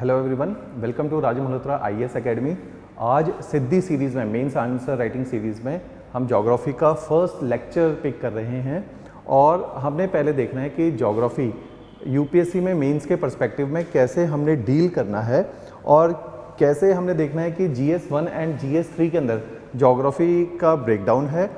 Hello everyone, welcome to Raju Malhotra IAS academy. आज Siddhi series में, mains answer writing series में हम ज्योग्राफी का फर्स्ट लेक्चर पिक कर रहे हैं और हमने पहले देखना है कि ज्योग्राफी यूपीएससी में मेंस के पर्सपेक्टिव में कैसे हमने डील करना है और कैसे हमने देखना है कि जीएस 1 एंड जीएस 3 के अंदर ज्योग्राफी का ब्रेकडाउन है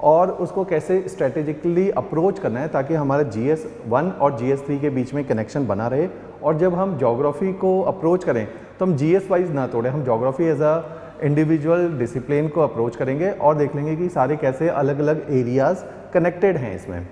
और उसको कैसे स्ट्रेटेजिकली अप्रोच करना है ताकि हमारा जीएस 1 और जीएस 3 के बीच में कनेक्शन बना रहे। और जब हम ज्योग्राफी को अप्रोच करें तो हम जीएस वाइज ना तोड़ें, हम geography as a individual discipline को अप्रोच करेंगे और देख लेंगे कि सारे कैसे अलग अलग एरियाज़ कनेक्टेड हैं इसमें।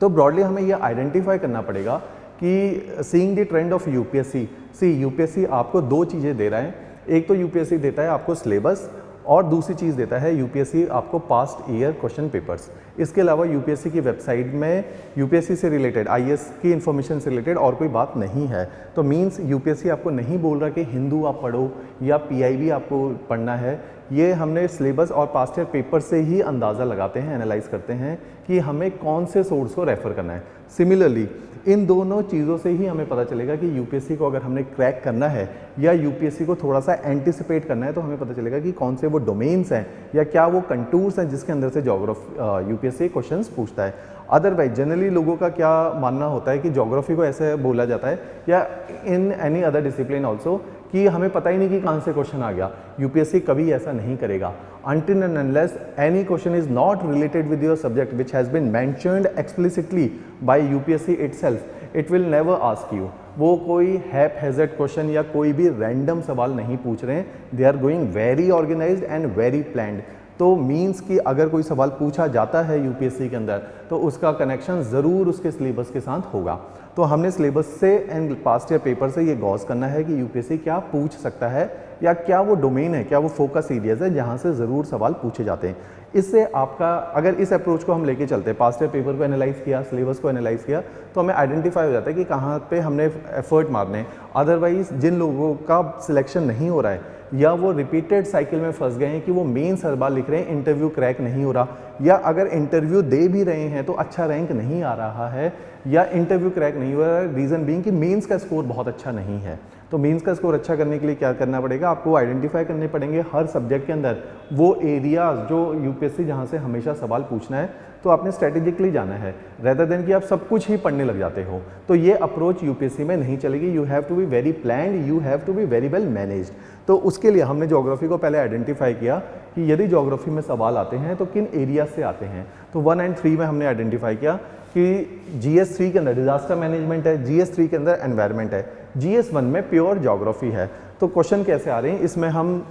तो ब्रॉडली हमें ये आइडेंटिफाई करना पड़ेगा कि seeing the trend of UPSC, UPSC आपको दो चीज़ें दे रहा है। एक तो यूपीएससी देता है आपको सिलेबस और दूसरी चीज़ देता है यूपीएससी आपको पास्ट ईयर क्वेश्चन पेपर्स। इसके अलावा यूपीएससी की वेबसाइट में यूपीएससी से रिलेटेड, आईएएस की इन्फॉर्मेशन से रिलेटेड और कोई बात नहीं है। तो मींस यूपीएससी आपको नहीं बोल रहा कि हिंदू आप पढ़ो या पीआईबी आपको पढ़ना है। ये हमने सिलेबस और पास्ट ईयर पेपर से ही अंदाज़ा लगाते हैं, एनालाइज करते हैं कि हमें कौन से सोर्स को रेफ़र करना है। सिमिलरली इन दोनों चीज़ों से ही हमें पता चलेगा कि यूपीएससी को अगर हमने क्रैक करना है या यूपीएससी को थोड़ा सा एंटिसिपेट करना है तो हमें पता चलेगा कि कौन से वो डोमेन्स हैं या क्या वो कंटूर्स हैं जिसके अंदर से ज्योग्राफी यूपीएससी क्वेश्चंस पूछता है। अदरवाइज जनरली लोगों का क्या मानना होता है कि ज्योग्राफी को ऐसे बोला जाता है या in any other discipline also कि हमें पता ही नहीं कि कहाँ से क्वेश्चन आ गया। यूपीएससी कभी ऐसा नहीं करेगा। Until and unless any question is not related with your subject which has been mentioned explicitly by UPSC itself, it will never ask you। वो कोई haphazard क्वेश्चन या कोई भी रैंडम सवाल नहीं पूछ रहे हैं। They are going very organized and very planned। तो मीन्स कि अगर कोई सवाल पूछा जाता है यूपीएससी के अंदर तो उसका कनेक्शन ज़रूर उसके सिलेबस के साथ होगा। तो हमने सिलेबस से एंड पास्ट ईयर पेपर से ये गौस करना है कि यूपीएससी क्या पूछ सकता है या क्या वो डोमेन है, क्या वो फोकस एरियाज है जहाँ से ज़रूर सवाल पूछे जाते हैं। इससे आपका अगर इस अप्रोच को हम लेके चलते हैं, पास्ट ईयर पेपर को एनालाइज किया, सिलेबस को एनालाइज किया, तो हमें आइडेंटिफाई हो जाता है कि कहाँ पे हमने एफर्ट मारने हैं। अदरवाइज जिन लोगों का सिलेक्शन नहीं हो रहा है या वो रिपीटेड साइकिल में फंस गए हैं कि वो मेंस हर बार लिख रहे हैं, इंटरव्यू क्रैक नहीं हो रहा, या अगर इंटरव्यू दे भी रहे हैं तो अच्छा रैंक नहीं आ रहा है या इंटरव्यू क्रैक नहीं हो रहा है, रीज़न बीइंग कि मेंस का स्कोर बहुत अच्छा नहीं है। तो मेंस का स्कोर अच्छा करने के लिए क्या करना पड़ेगा, आपको आइडेंटिफाई करने पड़ेंगे हर सब्जेक्ट के अंदर वो एरियाज जो यूपीएससी जहाँ से हमेशा सवाल पूछना है। तो आपने स्ट्रेटेजिकली जाना है रेदर देन कि आप सब कुछ ही पढ़ने लग जाते हो। तो ये अप्रोच यूपीएससी में नहीं चलेगी। You have to be very planned, you have to be very well managed. तो उसके लिए हमने ज्योग्राफी को पहले आइडेंटिफाई किया कि यदि ज्योग्राफी में सवाल आते हैं तो किन एरिया से आते हैं। तो 1 एंड 3 में हमने आइडेंटिफाई किया कि जीएस 3 के अंदर डिजास्टर मैनेजमेंट है, जीएस 3 के अंदर एनवायरनमेंट है, जीएस 1 में प्योर ज्योग्राफी है। तो क्वेश्चन कैसे आ रहे हैं इसमें हम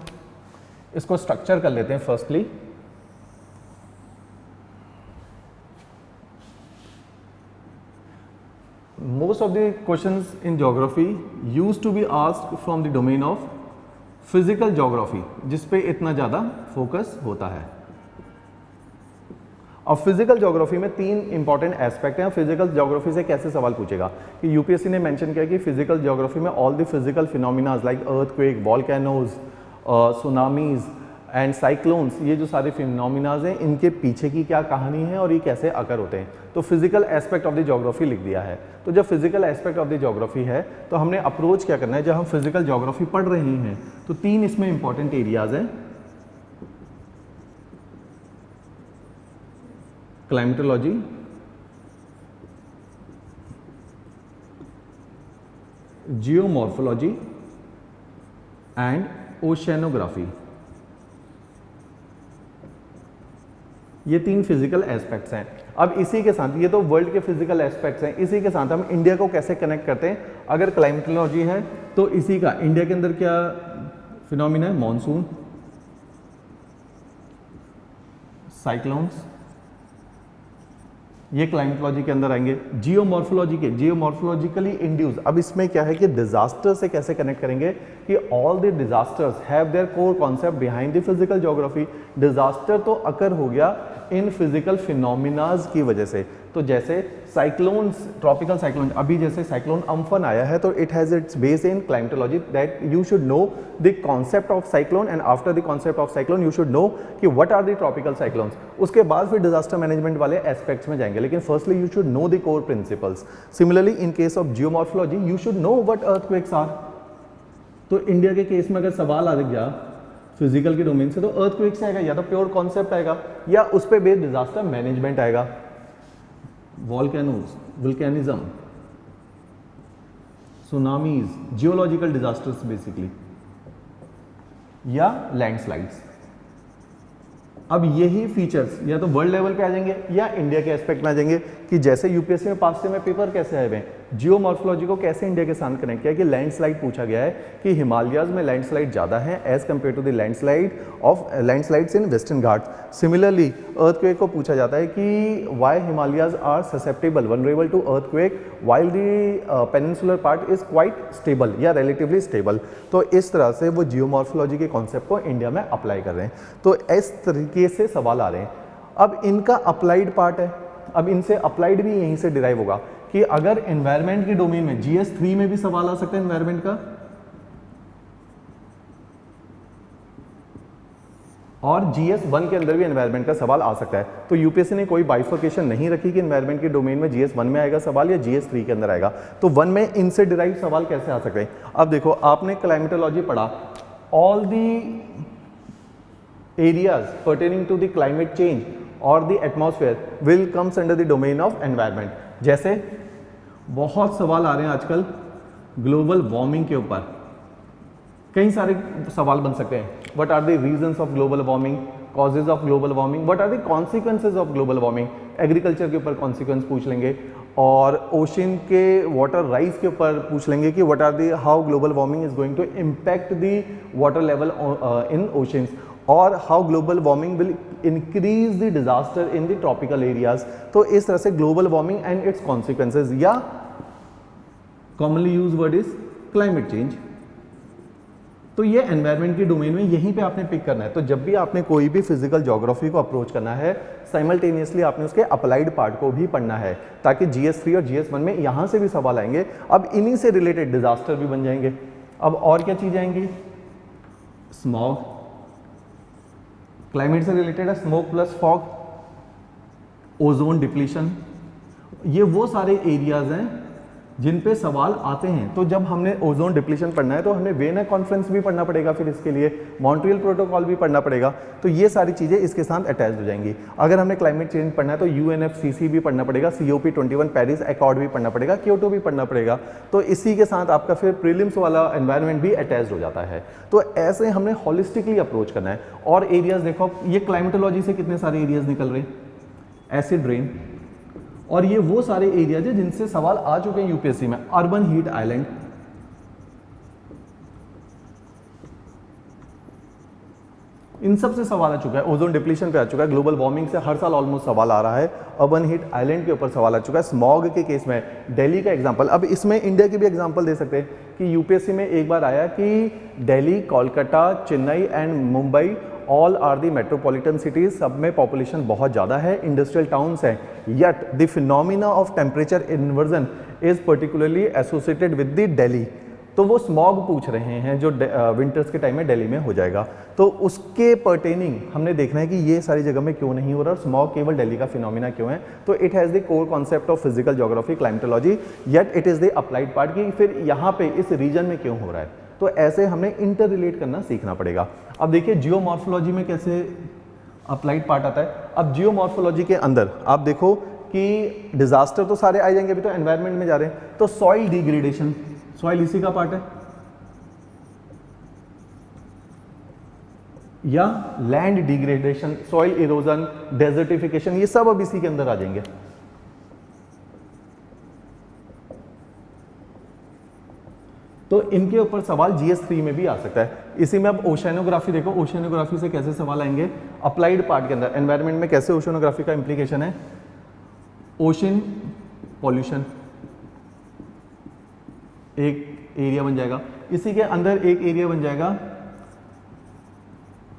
इसको स्ट्रक्चर कर लेते हैं। Firstly most of the questions in geography used to be asked from the domain of physical geography, जिस पे इतना ज़्यादा फोकस होता है। अब फिजिकल ज्योग्राफी में 3 इंपॉर्टेंट एस्पेक्ट हैं। फिजिकल ज्योग्राफी से कैसे सवाल पूछेगा कि यूपीएससी ने मेंशन किया कि फिजिकल ज्योग्राफी में all the physical phenomenas like earthquake, volcanoes, tsunamis and cyclones, ये जो सारे फिनोमिनाज हैं इनके पीछे की क्या कहानी है और ये कैसे अकर होते हैं। तो physical aspect of the geography लिख दिया है। तो जब physical aspect of the geography है तो हमने अप्रोच क्या करना है, जब हम फिजिकल ज्योग्राफी पढ़ रहे हैं तो 3 इसमें इंपॉर्टेंट एरियाज हैं। Climatology, geomorphology and oceanography. ये 3 फिजिकल एस्पेक्ट्स हैं। अब इसी के साथ, ये तो वर्ल्ड के फिजिकल एस्पेक्ट्स हैं, इसी के साथ हम इंडिया को कैसे कनेक्ट करते हैं। अगर क्लाइमेटोलॉजी है तो इसी का इंडिया के अंदर क्या फिनोमिना है, मॉनसून, साइक्लोन्स, ये क्लाइमेटोलॉजी के अंदर आएंगे। जियोमॉर्फोलॉजी के, जियोमॉर्फोलॉजिकली इंड्यूस, अब इसमें क्या है कि डिजास्टर से कैसे कनेक्ट करेंगे कि all the disasters have their core concept behind the physical geography. Disaster तो अकर हो गया इन फिजिकल फिनोमिनाज की वजह से। तो जैसे साइक्लोन्स, ट्रॉपिकल साइक्लोन, अभी जैसे साइक्लोन अम्फन आया है तो it has its base in climatology that you should know the concept of cyclone and after the concept of cyclone you should know कि what are the tropical cyclones. उसके बाद फिर disaster management वाले aspects में जाएंगे, लेकिन firstly you should know the core principles. Similarly in case of geomorphology you should know what earthquakes are. तो India के केस में अगर सवाल आ गया फिजिकल के डोमेन से, तो अर्थक्वेक से आएगा, या तो प्योर कॉन्सेप्ट आएगा या उस पर बेस्ड डिजास्टर मैनेजमेंट आएगा, volcanoes, vulcanism, tsunamis, geological disasters basically, या लैंडस्लाइड्स। अब यही फीचर्स या तो वर्ल्ड लेवल पे आ जाएंगे या इंडिया के एस्पेक्ट में आ जाएंगे कि जैसे यूपीएससी में पास्ट में पेपर कैसे आए हुए हैं, जियोमॉर्फोलॉजी को कैसे इंडिया के साथ कनेक्ट किया कि लैंडस्लाइड पूछा गया है कि हिमालयाज में लैंडस्लाइड ज़्यादा है as compare to the landslides in Western Ghats. Similarly earthquake को पूछा जाता है कि why Himalayas are susceptible vulnerable to earthquake while the peninsular part is quite stable या रिलेटिवली स्टेबल। तो इस तरह से वो जियोमॉर्फोलॉजी के कॉन्सेप्ट को इंडिया में अप्लाई कर रहे हैं। तो इस तरीके से सवाल आ रहे हैं। अब इनका अप्लाइड पार्ट है, अब इनसे अप्लाइड भी यहीं से डिराइव होगा कि अगर एनवायरमेंट के डोमेन में जीएस 3 में भी सवाल आ सकता है एनवायरमेंट का, और जीएस 1 के अंदर भी एनवायरमेंट का सवाल आ सकता है। तो यूपीएससी ने कोई बाइफर्केशन नहीं रखी कि एनवायरमेंट के डोमेन में जीएस 1 में आएगा सवाल या जीएस 3 के अंदर आएगा। तो 1 में इनसे डिराइव सवाल कैसे आ सकते हैं। अब देखो आपने क्लाइमेटोलॉजी पढ़ा, all the areas pertaining to the climate change or the atmosphere will comes under the domain of environment। जैसे बहुत सवाल आ रहे हैं आजकल ग्लोबल वार्मिंग के ऊपर, कई सारे सवाल बन सकते हैं। What are the reasons of global warming, causes of global warming, what are the consequences of global warming, agriculture के ऊपर कॉन्सिक्वेंस पूछ लेंगे, और ओशन के वाटर राइज के ऊपर पूछ लेंगे कि what are the how global warming is going to impact the water level in oceans, और how global warming will increase the disaster in the tropical areas. तो इस तरह से global warming and its consequences, या commonly use word is climate change. तो ये environment के domain में यहीं पे आपने पिक करना है। तो जब भी आपने कोई भी फिजिकल ज्योग्राफी को अप्रोच करना है, साइमल्टेनियसली आपने उसके अप्लाइड पार्ट को भी पढ़ना है, ताकि जीएस 3 और जीएस 1 में यहां से भी सवाल आएंगे। अब इन्हीं से रिलेटेड डिजास्टर भी बन जाएंगे। अब और क्या चीजें आएंगी, स्मॉग, क्लाइमेट से रिलेटेड है smoke plus fog, ozone depletion, ये वो सारे एरियाज हैं जिन पे सवाल आते हैं। तो जब हमने ओजोन डिप्लीशन पढ़ना है तो हमें वेना कॉन्फ्रेंस भी पढ़ना पड़ेगा, फिर इसके लिए मॉन्ट्रियल प्रोटोकॉल भी पढ़ना पड़ेगा। तो ये सारी चीज़ें इसके साथ अटैच हो जाएंगी। अगर हमने क्लाइमेट चेंज पढ़ना है तो यूएनएफसीसी भी पढ़ना पड़ेगा, COP21 पेरिस अकॉर्ड भी पढ़ना पड़ेगा, क्योटो भी पढ़ना पड़ेगा। तो इसी के साथ आपका फिर प्रीलिम्स वाला एनवायरनमेंट भी अटैच हो जाता है। तो ऐसे हमने हॉलिस्टिकली अप्रोच करना है। और एरियाज देखो, ये क्लाइमेटोलॉजी से कितने सारे एरियाज निकल रहे हैं, एसिड रेन, और ये वो सारे एरियाज हैं जिनसे सवाल आ चुके हैं यूपीएससी में। अर्बन हीट आइलैंड, इन सब से सवाल आ चुका है। ओजोन डिप्लीशन पे आ चुका है, ग्लोबल वार्मिंग से हर साल ऑलमोस्ट सवाल आ रहा है, अर्बन हीट आइलैंड के ऊपर सवाल आ चुका है, स्मॉग के केस में दिल्ली का एग्जांपल। अब इसमें इंडिया की भी एग्जांपल दे सकते हैं कि यूपीएससी में एक बार आया कि Delhi, Kolkata, Chennai and Mumbai all are the metropolitan cities, सब में पॉपुलेशन बहुत ज़्यादा है, इंडस्ट्रियल टाउन्स हैं, yet the phenomena of temperature inversion is particularly associated with the Delhi. तो वो स्मॉग पूछ रहे हैं जो विंटर्स के टाइम में दिल्ली में हो जाएगा। तो उसके पर्टेनिंग हमने देखना है कि ये सारी जगह में क्यों नहीं हो रहा और स्मॉग केवल दिल्ली का फिनोमिना क्यों है। तो it has the core concept of physical geography climatology, yet it is the applied part की फिर यहाँ पे इस रीजन में क्यों हो रहा है। तो ऐसे हमने इंटर रिलेट करना सीखना पड़ेगा। अब देखिए जियोमॉर्फोलॉजी में कैसे अप्लाइड पार्ट आता है। अब जियोमॉर्फोलॉजी के अंदर आप देखो कि डिजास्टर तो सारे आ जाएंगे, अभी तो एनवायरनमेंट में जा रहे हैं। तो सॉइल डिग्रेडेशन, सॉइल इसी का पार्ट है, या land degradation, soil erosion, desertification, ये सब अब इसी के अंदर आ जाएंगे। तो इनके ऊपर सवाल जीएस 3 में भी आ सकता है। इसी में अब ओशेनोग्राफी देखो, ओशेनोग्राफी से कैसे सवाल आएंगे अप्लाइड पार्ट के अंदर, एनवायरनमेंट में कैसे ओशेनोग्राफी का इंप्लीकेशन है। ओशन पॉल्यूशन एक एरिया बन जाएगा, इसी के अंदर एक एरिया बन जाएगा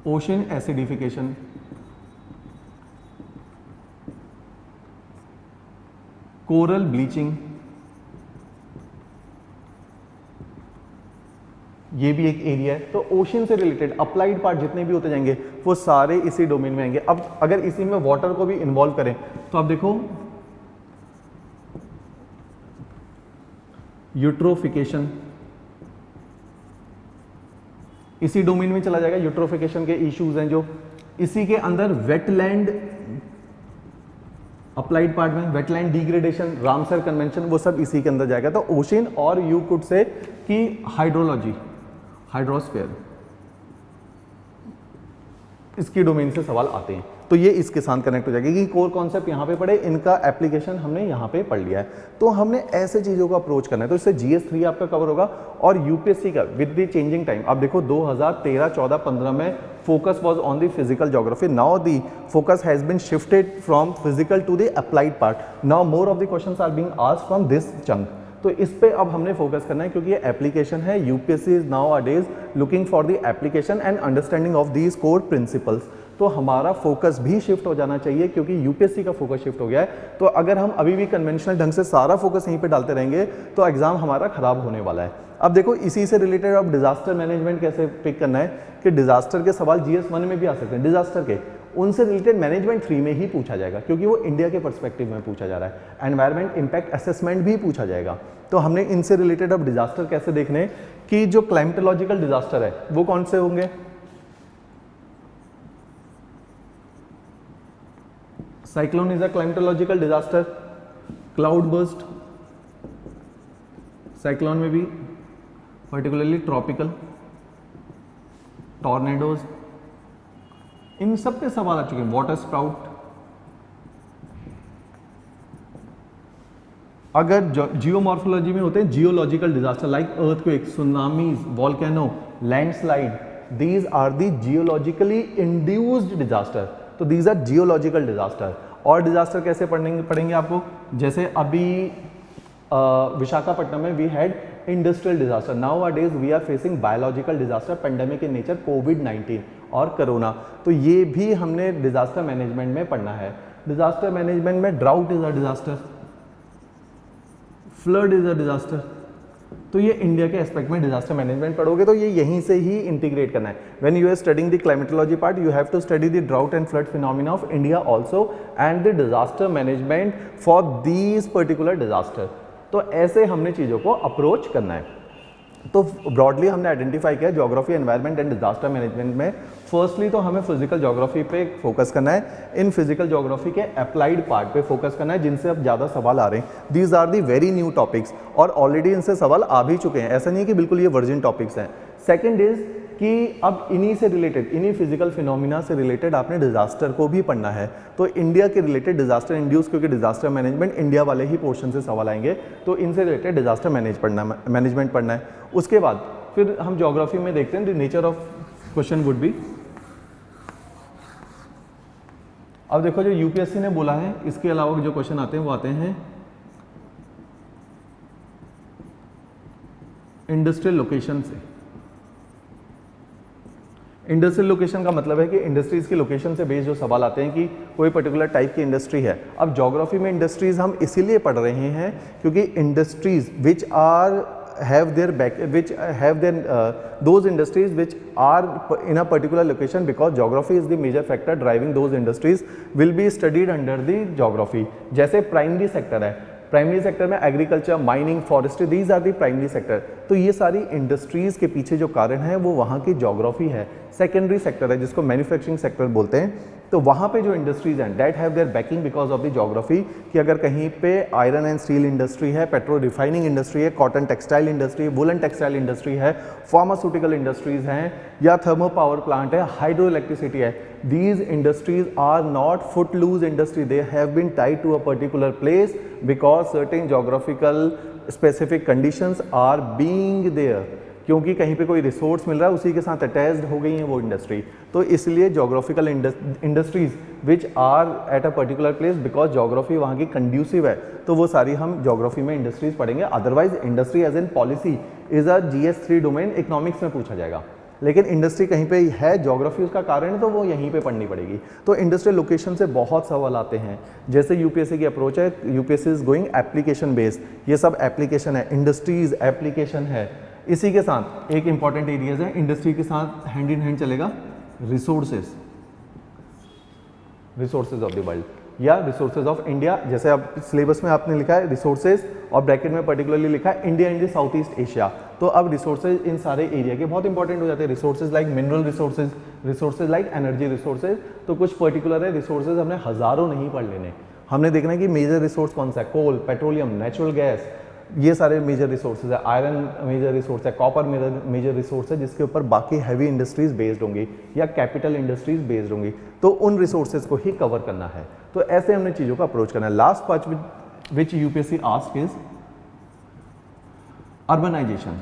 ओशन एसिडिफिकेशन, कोरल ब्लीचिंग, ये भी एक एरिया है। तो ओशन से रिलेटेड अप्लाइड पार्ट जितने भी होते जाएंगे वो सारे इसी डोमेन में आएंगे। अब अगर इसी में वाटर को भी इन्वॉल्व करें तो आप देखो यूट्रोफिकेशन, इसी डोमेन में चला जाएगा। यूट्रोफिकेशन के इश्यूज हैं जो, इसी के अंदर वेटलैंड अप्लाइड पार्ट में, वेटलैंड डिग्रेडेशन, रामसर कन्वेंशन, वो सब इसी के अंदर जाएगा। तो ओशन और यू कुड से कि हाइड्रोलॉजी, हाइड्रोस्फीयर, इसकी डोमेन से सवाल आते हैं। तो ये इसके साथ कनेक्ट हो जाएगी कि कोर कॉन्सेप्ट यहाँ पे पढ़े, इनका एप्लीकेशन हमने यहाँ पे पढ़ लिया है। तो हमने ऐसे चीज़ों को अप्रोच करना है। तो इससे GS3 आपका कवर होगा और यूपीएससी का विद द चेंजिंग टाइम। आप देखो 2013, 14, 15 में focus was on the physical geography, now the focus has been shifted from physical to the applied part. Now more of the questions are being asked from this chunk. तो इस पे अब हमने focus करना है क्योंकि ये एप्लीकेशन है। UPSC is now a days looking for the application and understanding of these core principles. तो हमारा फोकस भी शिफ्ट हो जाना चाहिए क्योंकि यूपीएससी का फोकस शिफ्ट हो गया है। तो अगर हम अभी भी कन्वेंशनल ढंग से सारा फोकस यहीं पे डालते रहेंगे तो एग्जाम हमारा खराब होने वाला है। अब देखो इसी से रिलेटेड अब डिजास्टर मैनेजमेंट कैसे पिक करना है कि डिजास्टर के सवाल GS1 में भी आ सकते हैं। डिजास्टर के उनसे रिलेटेड मैनेजमेंट 3 में ही पूछा जाएगा क्योंकि वो इंडिया के पर्सपेक्टिव में पूछा जा रहा है। एनवायरमेंट इंपैक्ट असेसमेंट भी पूछा जाएगा। तो हमने इनसे रिलेटेड अब डिजास्टर कैसे देखने कि जो क्लाइमेटोलॉजिकल डिजास्टर है वो कौन से होंगे। Cyclone is a climatological disaster, cloud burst, cyclone में भी पर्टिकुलरली ट्रॉपिकल, टॉर्नेडोज, इन सब पे सवाल आ चुके हैं। वाटर स्प्राउट, अगर जियोमॉर्फोलॉजी में होते हैं geological disaster like earthquake, tsunamis, volcano, landslide, these are the geologically induced disaster. तो दीज आर जियोलॉजिकल डिजास्टर। और डिजास्टर कैसे पढ़ेंगे आपको, जैसे अभी विशाखापट्टनम में we had industrial disaster. Nowadays we are facing biological disaster, pandemic in nature, कोविड-19 और कोरोना। तो ये भी हमने डिजास्टर मैनेजमेंट में पढ़ना है। डिजास्टर मैनेजमेंट में drought is a disaster, flood is a disaster. तो ये इंडिया के एस्पेक्ट में डिजास्टर मैनेजमेंट पढ़ोगे तो ये यहीं से ही इंटीग्रेट करना है। When you are studying the climatology part you have to study the drought and flood phenomena of India also and the disaster management for these particular disaster. तो ऐसे हमने चीज़ों को अप्रोच करना है। तो ब्रॉडली हमने आइडेंटिफाई किया geography, environment and disaster management में फर्स्टली तो हमें फिजिकल ज्योग्राफी पे फोकस करना है। इन फिजिकल ज्योग्राफी के अप्लाइड पार्ट पे फोकस करना है जिनसे अब ज़्यादा सवाल आ रहे हैं। These are the very new topics और ऑलरेडी इनसे सवाल आ भी चुके हैं, ऐसा नहीं है कि बिल्कुल ये वर्जिन टॉपिक्स हैं। सेकेंड इज कि अब इन्हीं से रिलेटेड, इन्हीं फिजिकल फिनोमिना से रिलेटेड आपने डिजास्टर को भी पढ़ना है। तो इंडिया के रिलेटेड डिजास्टर इंड्यूस, क्योंकि डिजास्टर मैनेजमेंट इंडिया वाले ही पोर्शन से सवाल आएंगे, तो इनसे रिलेटेड डिजास्टर मैनेजमेंट पढ़ना है। उसके बाद फिर हम ज्योग्राफी में देखते हैं the nature of question would be. अब देखो जो यूपीएससी ने बोला है इसके अलावा जो क्वेश्चन आते हैं वो आते हैं इंडस्ट्रियल लोकेशन से। इंडस्ट्रियल लोकेशन का मतलब है कि इंडस्ट्रीज की लोकेशन से बेस्ड जो सवाल आते हैं कि कोई पर्टिकुलर टाइप की इंडस्ट्री है। अब ज्योग्राफी में इंडस्ट्रीज हम इसीलिए पढ़ रहे हैं क्योंकि industries which are have those industries which are in a particular location, because geography is the major factor driving those industries, will be studied under the geography। जैसे प्राइमरी सेक्टर है, primary sector में agriculture, mining, forestry, these are the primary sector. तो ये सारी industries के पीछे जो कारण है वो वहाँ की ज्योग्राफी है। सेकेंडरी सेक्टर है जिसको मैन्युफैक्चरिंग सेक्टर बोलते हैं, तो वहाँ पे जो इंडस्ट्रीज हैं that have their backing because of the geography. कि अगर कहीं पे आयरन एंड स्टील इंडस्ट्री है, पेट्रो रिफाइनिंग इंडस्ट्री है, कॉटन टेक्सटाइल इंडस्ट्री है, वुलन टेक्सटाइल इंडस्ट्री है, फार्मास्यूटिकल इंडस्ट्रीज हैं, या थर्मो पावर प्लांट है, हाइड्रो इलेक्ट्रिसिटी है, these industries are not footloose industry, they have been tied to a particular place because certain geographical specific conditions are being there। क्योंकि कहीं पे कोई resource मिल रहा है उसी के साथ अटैच्ड हो गई है वो इंडस्ट्री। तो इसलिए geographical industries which are at a particular place because geography वहाँ की कंड्यूसिव है, तो वो सारी हम ज्योग्राफी में इंडस्ट्रीज पढ़ेंगे। Otherwise industry as an policy is a GS3 domain, economics में पूछा जाएगा। लेकिन इंडस्ट्री कहीं पे है, ज्योग्राफी उसका कारण है, तो वो यहीं पे पढ़नी पड़ेगी। तो इंडस्ट्रियल लोकेशन से बहुत सवाल आते हैं। जैसे यूपीएससी की अप्रोच है, UPSC is going application based, ये सब एप्लीकेशन है, इंडस्ट्रीज एप्लीकेशन है। इसी के साथ एक इंपॉर्टेंट एरियाज है, इंडस्ट्री के साथ हैंड इन हैंड चलेगा resources, resources of the world. या रिसोर्सेज ऑफ इंडिया, जैसे अब सिलेबस में आपने लिखा है रिसोर्सेज और ब्रैकेट में पर्टिकुलरली लिखा है India and south east Asia. तो अब रिसोर्सेज इन सारे एरिया के बहुत इंपॉर्टेंट हो जाते हैं। Resources like mineral resources, resources like energy resources, तो कुछ पर्टिकुलर है रिसोर्सेज हमने हज़ारों नहीं पढ़ लेने, हमने देखना है कि मेजर रिसोर्स कौन सा है, कोल, पेट्रोलियम, नेचुरल गैस, ये सारे मेजर रिसोर्सेज है, आयरन मेजर रिसोर्स है, कॉपर मेजर रिसोर्स है, जिसके ऊपर बाकी हैवी इंडस्ट्रीज बेस्ड होंगी या कैपिटल इंडस्ट्रीज बेस्ड होंगी, तो उन रिसोर्सेज को ही कवर करना है। तो ऐसे हमने चीज़ों को अप्रोच करना है। Last part which UPSC ask is urbanization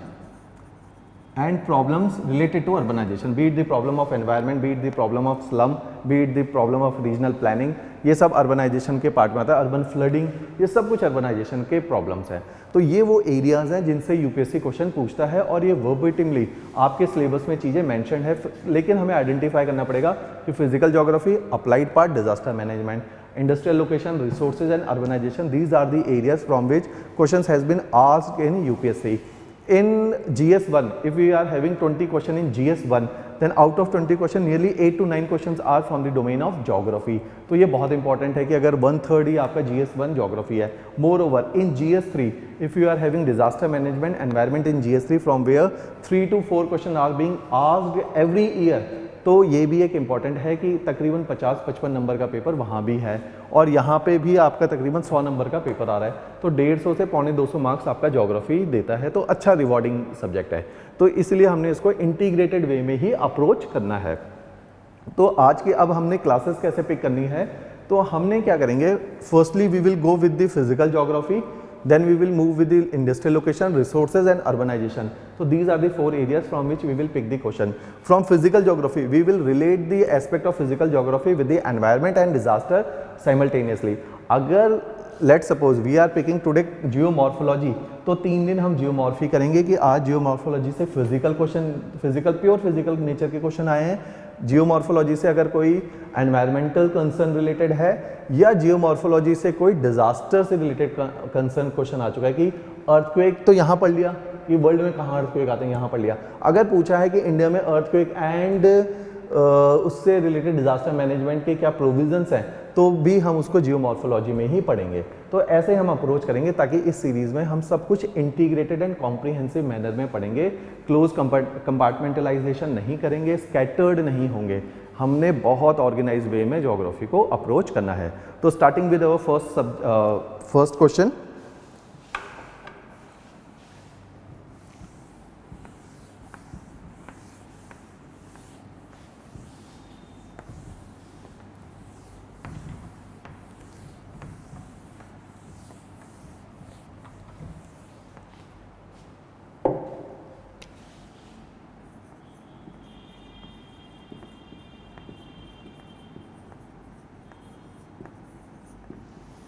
and problems related to urbanization, be it the problem of environment, be it the problem of slum, be it the problem of regional planning, ये सब urbanisation के part में आता है। Urban flooding, ये सब कुछ urbanisation के प्रॉब्लम्स हैं। तो ये वो एरियाज हैं जिनसे यूपीएससी क्वेश्चन पूछता है और ये वर्बेटिमली आपके सिलेबस में चीज़ें मेंशन है, लेकिन हमें आइडेंटिफाई करना पड़ेगा कि physical geography, applied part, disaster management, industrial location, resources and urbanization, these are the areas from which questions has been asked in UPSC. In GS1, if we are having 20 question in GS1, then out of 20 question nearly 8 to 9 questions are from the domain of geography. तो ये बहुत important है कि अगर 1/3 ही आपका GS1 geography है। Moreover, in GS3, if you are having disaster management, environment in GS3, from where 3 to 4 question are being asked every year, तो ये भी एक इम्पॉर्टेंट है कि तकरीबन 50-55 नंबर का पेपर वहाँ भी है और यहाँ पे भी आपका तकरीबन 100 नंबर का पेपर आ रहा है। तो 150 से 250 मार्क्स आपका ज्योग्राफी देता है, तो अच्छा रिवॉर्डिंग सब्जेक्ट है। तो इसलिए हमने इसको इंटीग्रेटेड वे में ही अप्रोच करना है। तो आज की अब हमने क्लासेस कैसे पिक करनी है, तो हमने क्या करेंगे, firstly we will go with the physical geography, then we will move with the industrial location, resources and urbanization. So these are the 4 areas from which we will pick the question. From physical geography, we will relate the aspect of physical geography with the environment and disaster simultaneously. अगर let's suppose we are picking today geomorphology, तो 3 दिन हम जियोमॉर्फी करेंगे कि आज geomorphology से physical question, pure physical nature के question आए हैं। जियोमॉर्फोलॉजी से अगर कोई एनवायरमेंटल कंसर्न रिलेटेड है या जियोमॉर्फोलॉजी से कोई डिजास्टर से रिलेटेड कंसर्न क्वेश्चन आ चुका है कि अर्थक्वेक तो यहाँ पढ़ लिया कि वर्ल्ड में कहाँ अर्थक्वेक आते हैं, यहाँ पढ़ लिया। अगर पूछा है कि इंडिया में अर्थक्वेक एंड उससे रिलेटेड डिजास्टर मैनेजमेंट के क्या प्रोविजंस हैं, तो भी हम उसको जियोमॉर्फोलॉजी में ही पढ़ेंगे। तो ऐसे हम अप्रोच करेंगे ताकि इस सीरीज़ में हम सब कुछ इंटीग्रेटेड एंड कॉम्प्रिहेंसिव मैनर में पढ़ेंगे। क्लोज कंपार्टमेंटलाइजेशन नहीं करेंगे, स्कैटर्ड नहीं होंगे। हमने बहुत ऑर्गेनाइज वे में ज्योग्राफी को अप्रोच करना है। तो starting with our first question,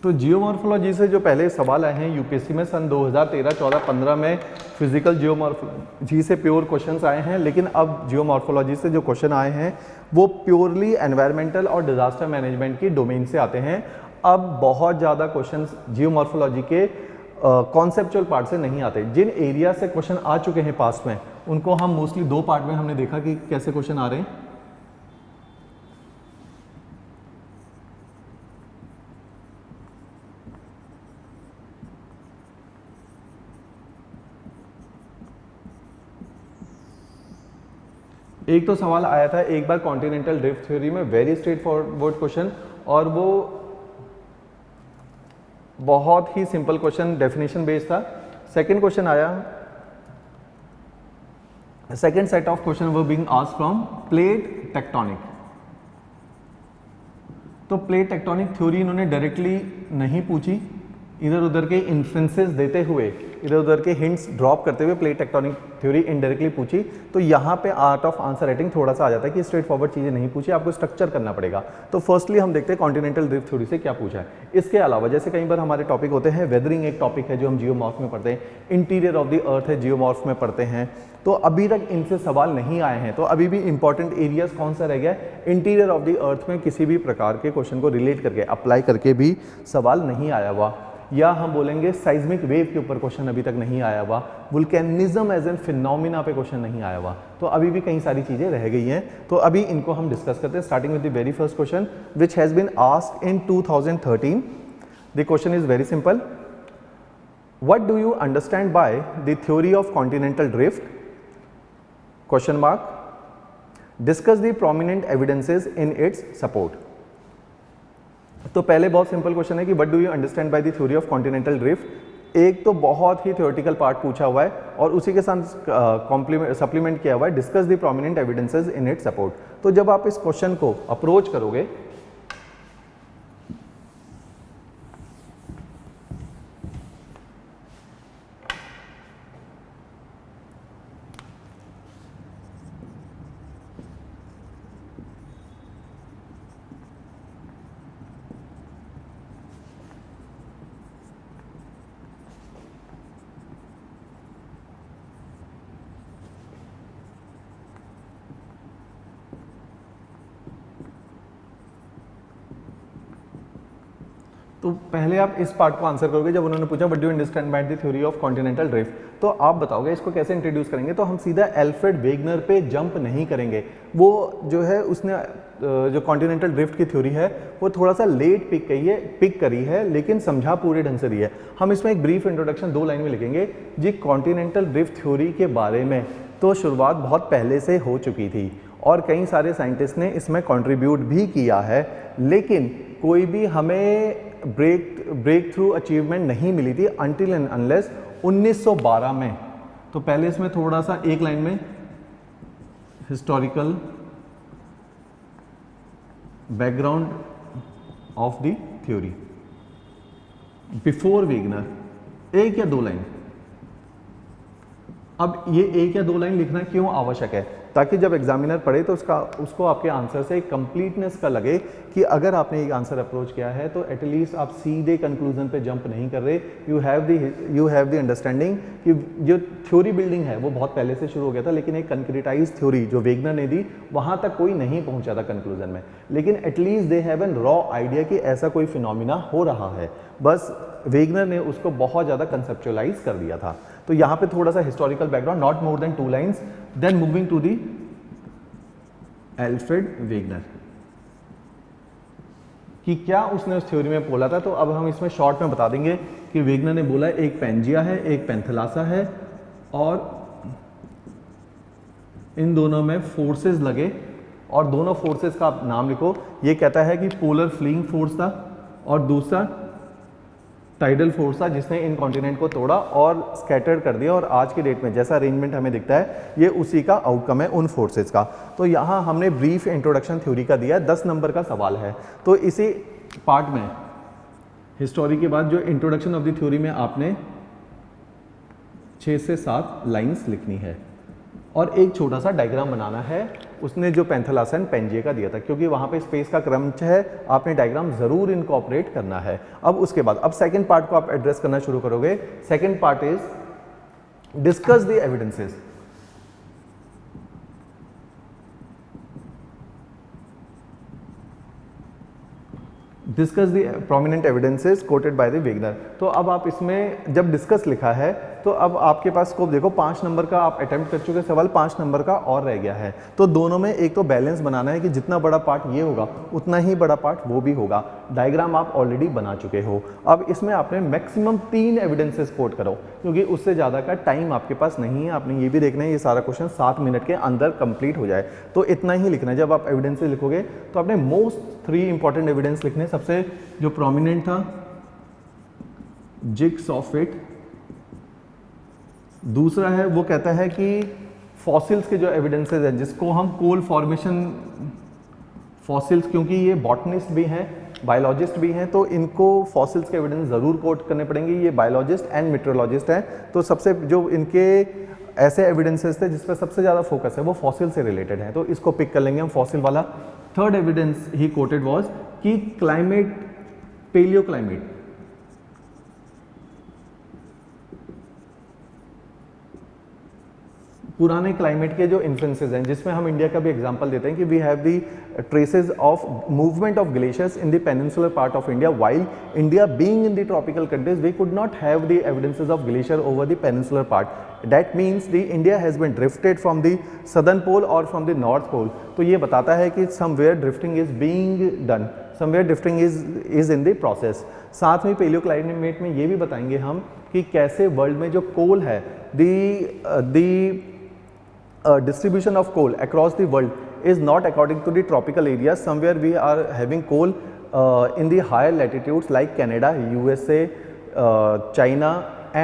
तो जियोमॉर्फोलॉजी से जो पहले सवाल आए हैं यूपीएससी में सन 2013, 14, 15 में फिजिकल जियोमॉर्फोलॉजी से प्योर क्वेश्चंस आए हैं, लेकिन अब जियोमॉर्फोलॉजी से जो क्वेश्चन आए हैं वो प्योरली एनवायरमेंटल और डिजास्टर मैनेजमेंट की डोमेन से आते हैं। अब बहुत ज़्यादा क्वेश्चंस जियोमॉर्फोलॉजी के कॉन्सेप्चुअल पार्ट से नहीं आते। जिन एरिया से क्वेश्चन आ चुके हैं पास्ट में, उनको हम मोस्टली 2 पार्ट में हमने देखा कि कैसे क्वेश्चन आ रहे हैं। एक तो सवाल आया था एक बार कॉन्टिनेंटल ड्रिफ्ट थ्योरी में, वेरी स्ट्रेट फॉरवर्ड क्वेश्चन, और वो बहुत ही सिंपल क्वेश्चन, डेफिनेशन बेस्ड था। सेकंड क्वेश्चन आया, सेकंड सेट ऑफ क्वेश्चन वो being asked from plate tectonic. तो प्लेट टेक्टोनिक थ्योरी इन्होंने डायरेक्टली नहीं पूछी, इधर उधर के इन्फ्रेंसेस देते हुए, इधर उधर के हिंट्स ड्रॉप करते हुए प्लेट टेक्टोनिक थ्योरी इनडायरेक्टली पूछी। तो यहाँ पे आर्ट ऑफ आंसर राइटिंग थोड़ा सा आ जाता है कि स्ट्रेट फॉरवर्ड चीज़ें नहीं पूछी, आपको स्ट्रक्चर करना पड़ेगा। तो फर्स्टली हम देखते हैं कॉन्टिनेंटल ड्रिफ्ट थ्योरी से क्या पूछा है। इसके अलावा जैसे कई बार हमारे टॉपिक होते हैं, वेदरिंग एक टॉपिक है जो हम जियोमॉर्फ में पढ़ते हैं, इंटीरियर ऑफ द अर्थ है जियोमॉर्फ में पढ़ते हैं। तो अभी तक इनसे सवाल नहीं आए हैं, तो अभी भी इंपॉर्टेंट एरियाज कौन सा रह गया, इंटीरियर ऑफ द अर्थ में किसी भी प्रकार के क्वेश्चन को रिलेट करके, अप्लाई करके भी सवाल नहीं आया हुआ। या हम बोलेंगे साइज्मिक वेव के ऊपर क्वेश्चन अभी तक नहीं आया हुआ, वुल्केनिज्म एज एन फिनोमिना पे क्वेश्चन नहीं आया हुआ, तो अभी भी कई सारी चीज़ें रह गई हैं। तो अभी इनको हम डिस्कस करते हैं, starting with the very first question which has been asked in 2013। The question is very simple, what do you understand by the theory of continental drift, question mark, discuss the prominent evidences in its support. तो पहले बहुत simple question है कि what do you understand by the theory of continental drift. एक तो बहुत ही theoretical part पूछा हुआ है और उसी के साथ सप्लीमेंट किया हुआ है, discuss the prominent evidences in its support. तो जब आप इस क्वेश्चन को अप्रोच करोगे तो पहले आप इस पार्ट को आंसर करोगे जब उन्होंने पूछा what do you understand by the theory of continental drift, तो आप बताओगे इसको कैसे इंट्रोड्यूस करेंगे। तो हम सीधा एल्फ्रेड वेगनर पे जंप नहीं करेंगे, वो जो है उसने जो कॉन्टिनेंटल ड्रिफ्ट की थ्योरी है वो थोड़ा सा लेट पिक करी है, लेकिन समझा पूरे ढंग से रही है। हम इसमें एक ब्रीफ इंट्रोडक्शन 2 लाइन में लिखेंगे जी। कॉन्टिनेंटल ड्रिफ्ट थ्योरी के बारे में तो शुरुआत बहुत पहले से हो चुकी थी और कई सारे साइंटिस्ट ने इसमें कंट्रीब्यूट भी किया है, लेकिन कोई भी हमें ब्रेक थ्रू अचीवमेंट नहीं मिली थी अनटिल एंड अनलेस 1912 में। तो पहले इसमें थोड़ा सा एक लाइन में historical background of the theory before Wegener, 1 या 2 लाइन। अब ये 1 या 2 लाइन लिखना क्यों आवश्यक है, ताकि जब एग्जामिनर पढ़े तो उसको आपके आंसर से कंप्लीटनेस का लगे कि अगर आपने एक आंसर अप्रोच किया है तो एटलीस्ट आप सीधे कंक्लूजन पे जंप नहीं कर रहे। यू हैव द अंडरस्टैंडिंग कि जो थ्योरी बिल्डिंग है वो बहुत पहले से शुरू हो गया था, लेकिन एक कंक्रीटाइज थ्योरी जो वेगनर ने दी वहां तक कोई नहीं पहुंचा था कंक्लूजन में, लेकिन at least they have an raw idea कि ऐसा कोई फिनोमिना हो रहा है। बस वेगनर ने उसको बहुत ज़्यादा कंसेप्चुअलाइज कर दिया था। तो यहाँ पे थोड़ा सा historical background, not more than 2 lines, then moving to the Alfred Wegener कि क्या उसने उस थ्योरी में बोला था। तो अब हम इसमें शॉर्ट में बता देंगे कि वेगनर ने बोला एक पैंजिया है, एक पैंथेलासा है और इन दोनों में फोर्सेस लगे और दोनों फोर्सेस का आप नाम लिखो। ये कहता है कि पोलर फ्लीइंग फोर्स था और दूसरा टाइडल फोर्स था जिसने इन कॉन्टिनेंट को तोड़ा और स्कैटर्ड कर दिया, और आज की डेट में जैसा अरेंजमेंट हमें दिखता है ये उसी का आउटकम है उन फोर्सेस का। तो यहाँ हमने ब्रीफ इंट्रोडक्शन थ्योरी का दिया है, 10 नंबर का सवाल है। तो इसी पार्ट में हिस्टोरी के बाद जो इंट्रोडक्शन ऑफ द थ्योरी में आपने 6 से 7 लाइन्स लिखनी है और एक छोटा सा डायग्राम बनाना है। उसने जो पैंथेलासा एंड पैंजिया का दिया था, क्योंकि वहाँ पे स्पेस का क्रम है, आपने डायग्राम जरूर इनकॉर्पोरेट करना है। अब उसके बाद अब सेकंड पार्ट को आप एड्रेस करना शुरू करोगे। Second part is discuss the evidences. Discuss the prominent evidences quoted by the Wegener. तो अब आप इसमें जब डिस्कस लिखा है तो अब आपके पास स्कोप देखो, 5 नंबर का आप अटेम्प्ट कर चुके, सवाल 5 नंबर का और रह गया है। तो दोनों में एक तो बैलेंस बनाना है कि जितना बड़ा पार्ट ये होगा उतना ही बड़ा पार्ट वो भी होगा। डायग्राम आप ऑलरेडी बना चुके हो। अब इसमें आपने मैक्सिमम 3 एविडेंसेस कोट करो, क्योंकि उससे ज़्यादा का टाइम आपके पास नहीं है। आपने ये भी देखना है ये सारा क्वेश्चन 7 मिनट के अंदर कंप्लीट हो जाए, तो इतना ही लिखना है। जब आप एविडेंसेस लिखोगे तो आपने मोस्ट 3 इंपॉर्टेंट एविडेंस लिखने। सबसे जो प्रोमिनेंट था जिग्सॉफिट, दूसरा है वो कहता है कि फॉसिल्स के जो एविडेंसेस हैं जिसको हम कोल फॉर्मेशन फॉसिल्स, क्योंकि ये बॉटनिस्ट भी हैं बायोलॉजिस्ट भी हैं तो इनको फॉसिल्स के एविडेंस ज़रूर कोट करने पड़ेंगे। ये बायोलॉजिस्ट एंड मेट्रोलॉजिस्ट हैं, तो सबसे जो इनके ऐसे एविडेंसेस थे जिस पर सबसे ज़्यादा फोकस है वो फॉसिल से रिलेटेड है, तो इसको पिक कर लेंगे हम, फॉसिल वाला। Third evidence he coated was कि क्लाइमेट, पेलियो क्लाइमेट, पुराने क्लाइमेट के जो इन्फ्लुएंसेस हैं, जिसमें हम इंडिया का भी एग्जांपल देते हैं कि we have the traces of movement of glaciers in the peninsular part of India, while India being in the tropical countries we could not have the evidences of glacier over the peninsular part. That means the India has been drifted from the southern pole और from the north pole. तो ये बताता है कि somewhere drifting is being done, somewhere drifting is in the process. साथ में paleo climate में ये भी बताएंगे हम कि कैसे वर्ल्ड में जो कोल है, दी distribution of coal across the world is not according to the tropical areas. Somewhere we are having coal in the higher latitudes like Canada, USA, China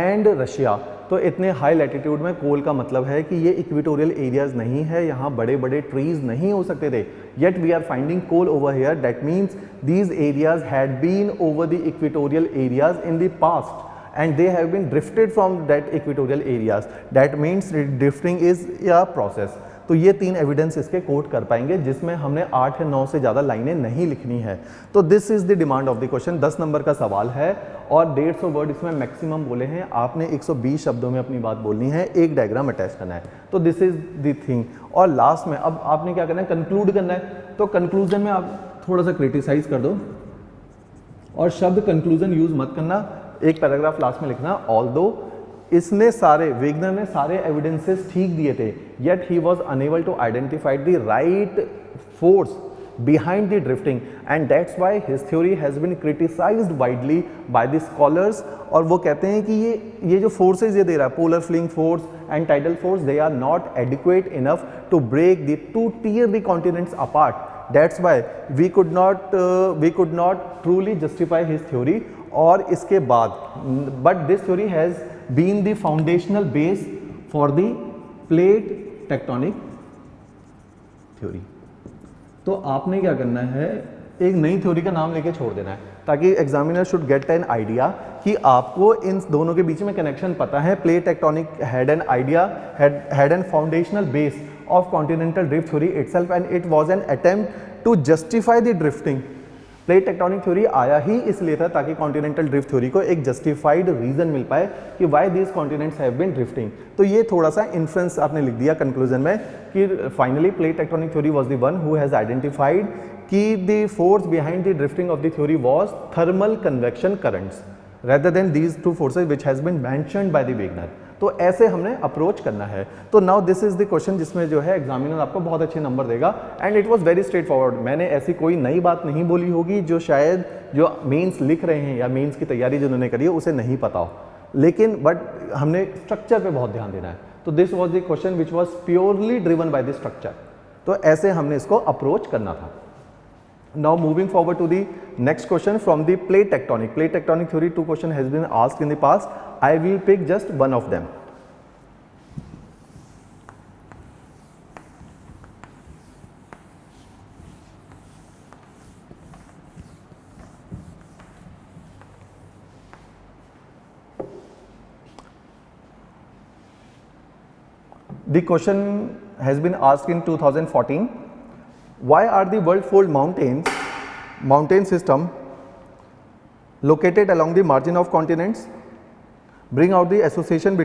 and Russia. तो इतने हाई लैटिट्यूड में कोल का मतलब है कि ये इक्वेटोरियल एरियाज नहीं है, यहाँ बड़े बड़े ट्रीज नहीं हो सकते थे, yet we are finding coal over here. That means these areas had been over the equatorial areas in the past and they have been drifted from that equatorial areas. That means drifting is a process. तो ये 3 evidence इसके coat कर पाएंगे, जिसमें हमने 8 या 9 से ज़्यादा लाइनें नहीं लिखनी है। तो this is the demand of the question. 10 number का सवाल है और 150 वर्ड इसमें मैक्सिमम बोले हैं, आपने 120 शब्दों में अपनी बात बोलनी है, एक डायग्राम अटैच करना है। तो दिस इज द थिंग। और लास्ट में अब आपने क्या करना है, कंक्लूड करना है। तो कंक्लूजन में आप थोड़ा सा क्रिटिसाइज कर दो और शब्द कंक्लूजन यूज मत करना, एक पैराग्राफ लास्ट में लिखना। ऑल्दो इसने सारे, वेगनर ने सारे एविडेंसेस ठीक दिए थे, yet he was unable to identify the right force behind the drifting and that's why his theory has been criticized widely by the scholars। और वो कहते हैं कि ये जो forces ये दे रहा है, polar flinging force and tidal force, they are not adequate enough to break the to tear the continents apart। That's why we could not truly justify his theory। और इसके बाद but this theory has been the foundational base for the plate tectonic theory। तो आपने क्या करना है, एक नई थ्योरी का नाम लेके छोड़ देना है, ताकि examiner should get an idea कि आपको इन दोनों के बीच में कनेक्शन पता है। Plate tectonic had an idea, had an foundational base of continental drift theory itself and it was an attempt to justify the drifting. Plate tectonic theory आया ही इसलिए था ताकि कॉन्टिनेंटल ड्रिफ्ट थ्योरी को एक जस्टिफाइड रीजन मिल पाए कि why these continents have been drifting. तो ये थोड़ा सा इन्फ्लुएंस आपने लिख दिया कंक्लूजन में कि finally plate tectonic theory was the one who has identified कि the force behind the drifting of the theory was thermal convection currents rather than these two forces which has been mentioned by the Wegener। तो ऐसे हमने approach करना है। तो now this is the question जिसमें जो है एग्जामिनर आपको बहुत अच्छे नंबर देगा and it was very straight forward. मैंने ऐसी कोई नई बात नहीं बोली होगी जो शायद जो मेंस लिख रहे हैं या मेंस की तैयारी जिन्होंने करी है उसे नहीं पता हो, लेकिन बट हमने स्ट्रक्चर पे बहुत ध्यान देना है। तो this was the question which was purely driven by the structure. तो ऐसे हमने इसको अप्रोच करना था। Now moving forward to the next question from the plate tectonic theory, 2 questions has been asked in the past। I will pick just one of them। The question has been asked in 2014। Why are the world fold mountain system located along the margin of continents? Bring out the association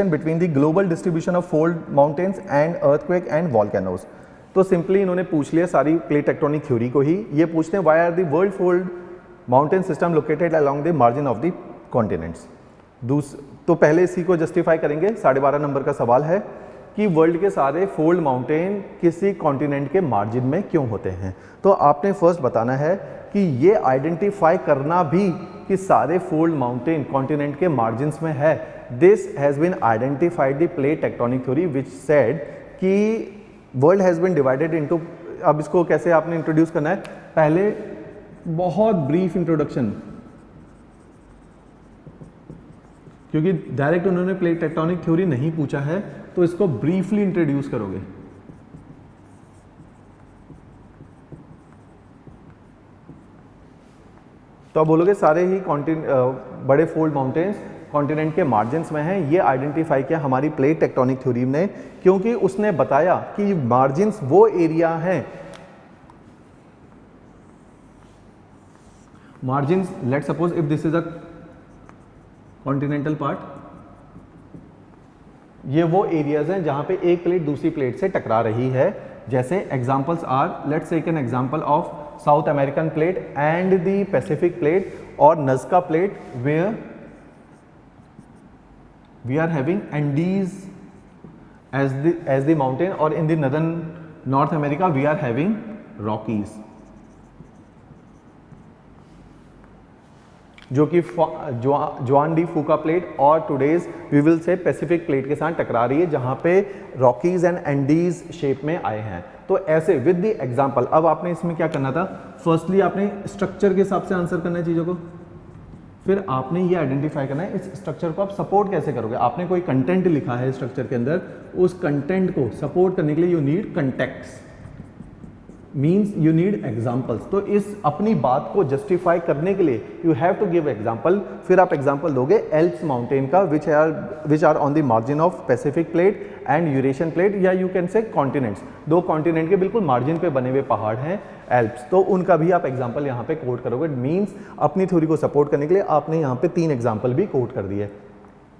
between the global distribution of fold mountains and earthquake and volcanoes। तो simply इन्होंने पूछ लिया सारी plate tectonic theory को ही, ये पूछते हैं why are the world fold mountain system located along the margin of the continents। तो पहले इसी को जस्टिफाई करेंगे। 12.5 नंबर का सवाल है कि वर्ल्ड के सारे फोल्ड माउंटेन किसी कॉन्टिनेंट के मार्जिन में क्यों होते हैं। तो आपने फर्स्ट बताना है कि ये आइडेंटिफाई करना भी कि सारे फोल्ड माउंटेन कॉन्टिनेंट के मार्जिन्स में है। This has been identified the plate tectonic theory which said कि world has been divided into. अब इसको कैसे आपने इंट्रोड्यूस करना है, पहले बहुत ब्रीफ इंट्रोडक्शन, क्योंकि डायरेक्ट उन्होंने प्लेट टेक्टोनिक थ्योरी नहीं पूछा है तो इसको ब्रीफली इंट्रोड्यूस करोगे। तो आप बोलोगे सारे ही बड़े फोल्ड माउंटेन्स कॉन्टिनेंट के मार्जिन्स में हैं। ये आइडेंटिफाई किया हमारी प्लेट टेक्टोनिक थ्योरी ने, क्योंकि उसने बताया कि मार्जिन्स वो एरिया हैं, margins let's suppose if this is a continental part, ये वो एरियाज हैं जहां पे एक प्लेट दूसरी प्लेट से टकरा रही है। जैसे examples are, let's take an example of South American plate and the Pacific plate और Nazca plate where we are having Andes as the mountain, or in the northern North America we are having Rockies, जो कि जुआन D Fuca plate और today's we will say Pacific plate के साथ टकरा रही है, जहां पे रॉकीज एंड एंडीज शेप में आए हैं। तो ऐसे विद द एग्जांपल, अब आपने इसमें क्या करना था, फर्स्टली आपने स्ट्रक्चर के हिसाब से आंसर करना है चीज़ों को, फिर आपने ये आइडेंटिफाई करना है इस स्ट्रक्चर को आप सपोर्ट कैसे करोगे। आपने कोई कंटेंट लिखा है स्ट्रक्चर के अंदर, उस कंटेंट को सपोर्ट करने के लिए you need contacts, means you need examples. तो इस अपनी बात को जस्टिफाई करने के लिए you have to give example. फिर आप एग्जाम्पल दोगे एल्प्स माउंटेन का which are on the margin of Pacific plate and Eurasian plate, या यू कैन से कॉन्टिनेंट्स, दो कॉन्टिनेंट के बिल्कुल मार्जिन पे बने हुए पहाड़ हैं एल्प्स, तो उनका भी आप एग्जाम्पल यहाँ पे कोट करोगे। मीन्स अपनी थ्योरी को सपोर्ट करने के लिए आपने यहाँ पे 3 एग्जाम्पल भी कोट कर दिए।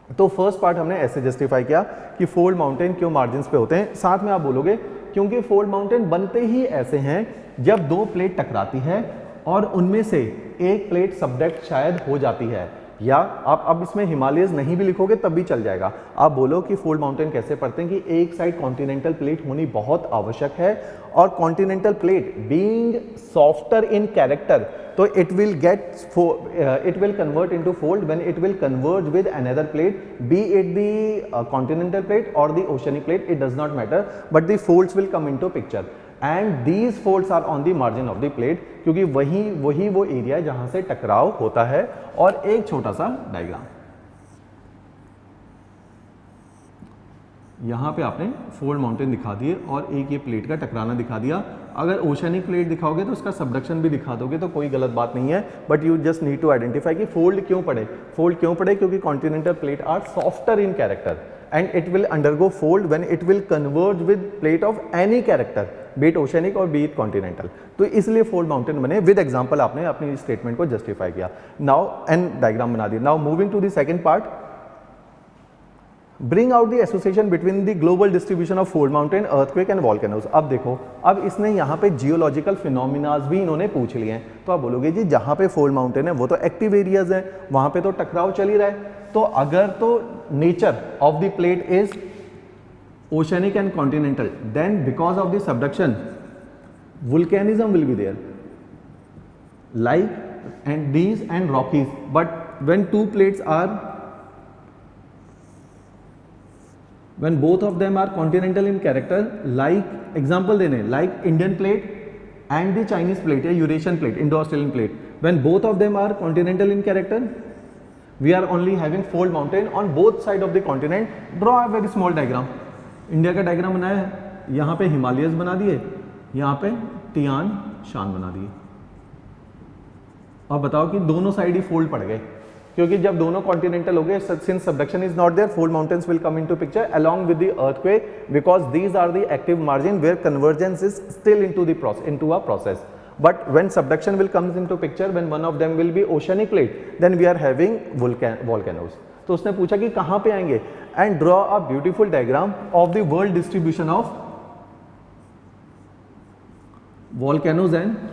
तो फर्स्ट पार्ट हमने ऐसे जस्टिफाई किया कि फोल्ड माउंटेन क्यों मार्जिन्स पे होते हैं। साथ में आप बोलोगे क्योंकि फोल्ड माउंटेन बनते ही ऐसे हैं जब 2 प्लेट टकराती है और उनमें से एक प्लेट सबडक्ट शायद हो जाती है, या आप अब इसमें हिमालयस नहीं भी लिखोगे तब भी चल जाएगा। आप बोलो कि फोल्ड माउंटेन कैसे पड़ते हैं कि एक साइड कॉन्टिनेंटल प्लेट होनी बहुत आवश्यक है, और continental plate being softer in character, तो it will convert into fold when it will converge with another plate, be it the continental plate और the oceanic plate, it does not matter, but the folds will come into picture and these folds are on the margin of the plate, क्योंकि वही वो area है जहां से टकराव होता है। और एक छोटा सा डायग्राम यहां पे आपने फोल्ड माउंटेन दिखा दिए और एक ये प्लेट का टकराना दिखा दिया। अगर ओशनिक प्लेट दिखाओगे तो उसका सबडक्शन भी दिखा दोगे तो कोई गलत बात नहीं है, but you just need to identify कि फोल्ड क्यों पड़े। फोल्ड क्यों पड़े? क्योंकि continental plate are softer in character and it will undergo fold when it will converge with plate of any character, be it oceanic or be it continental। तो इसलिए fold mountain बने। With example आपने अपनी statement को justify किया। Now N diagram बना दिया। Now moving to the second part, bring out the association between the global distribution of fold mountain, earthquake and volcanoes. अब देखो, अब इसने यहाँ पे जियोलॉजिकल फिनोमिनाज भी इन्होंने पूछ लिए हैं। तो आप बोलोगे जी जहाँ पे फोल्ड माउंटेन है वो तो एक्टिव एरियाज है, वहाँ पे तो टकराव चल ही रहा है, तो अगर तो nature of the plate is oceanic and continental, then because of the subduction vulcanism will be there like and these and rockies, but when two plates are, when both of them are continental in character, like example देने like Indian plate and the Chinese plate या Eurasian plate, Indo-Australian plate, when both of them are continental in character, we are only having fold mountain on both side of the continent। draw a very small diagram। India का diagram बनाया है, यहाँ पे Himalayas बना दिए, यहाँ पे Tian Shan बना दिए। अब बताओ कि दोनों साइड ही फोल्ड पड़ गए, क्योंकि जब दोनों कॉन्टिनेंटल हो गए, since subduction is not there, fold mountains will come into picture along with the earthquake, because these are the active margin where convergence is still into a process। But when subduction will comes into picture, when one of them will be oceanic plate, then we are having volcanoes। तो उसने पूछा कि कहाँ पे आएंगे, and draw a beautiful diagram of the world distribution of volcanoes and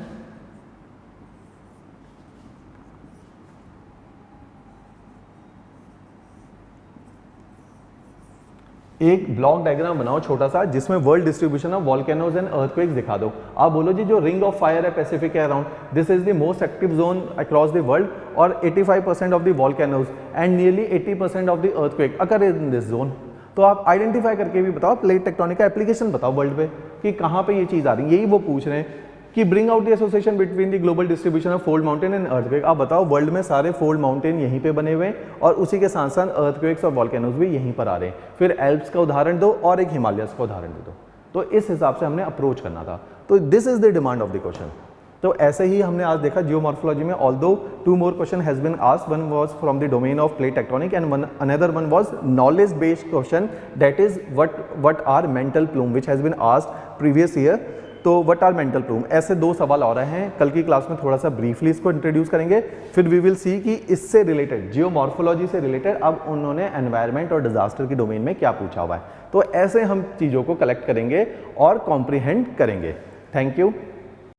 एक block diagram बनाओ छोटा सा, जिसमें world distribution of volcanoes and earthquakes दिखा दो। आप बोलो जी जो रिंग ऑफ फायर है पैसिफिक के around, this is the most active zone across the world, और 85% of the volcanoes and nearly 80% of the earthquake occur in this zone. तो आप आइडेंटिफाई करके भी बताओ, प्लेट टेक्टोनिक का एप्लीकेशन बताओ वर्ल्ड पे कि कहाँ पे ये चीज़ आ रही है। यही वो पूछ रहे हैं कि bring out the association between the global distribution of fold mountain and earthquake. आप बताओ वर्ल्ड में सारे फोल्ड माउंटेन यहीं पे बने हुए हैं और उसी के साथ साथ अर्थक्वेक्स और वॉल्केनोज भी यहीं पर आ रहे हैं। फिर एल्प्स का उदाहरण दो और एक हिमालयस का उदाहरण दे दो। तो इस हिसाब से हमने अप्रोच करना था। तो this is the demand of the question. तो ऐसे ही हमने आज देखा जियोमॉर्फोलॉजी में, although 2 more question has been asked, one was from the domain of plate tectonic and another one was knowledge based question, that is what are mantle plume, which has been asked previous year. तो what are mantle proof, ऐसे 2 सवाल और हैं। कल की class में थोड़ा सा ब्रीफली इसको इंट्रोड्यूस करेंगे, फिर वी विल सी कि इससे रिलेटेड, जियोमॉर्फोलॉजी से रिलेटेड अब उन्होंने एनवायरनमेंट और डिजास्टर की डोमेन में क्या पूछा हुआ है। तो ऐसे हम चीज़ों को कलेक्ट करेंगे और कॉम्प्रिहेंड करेंगे। Thank you.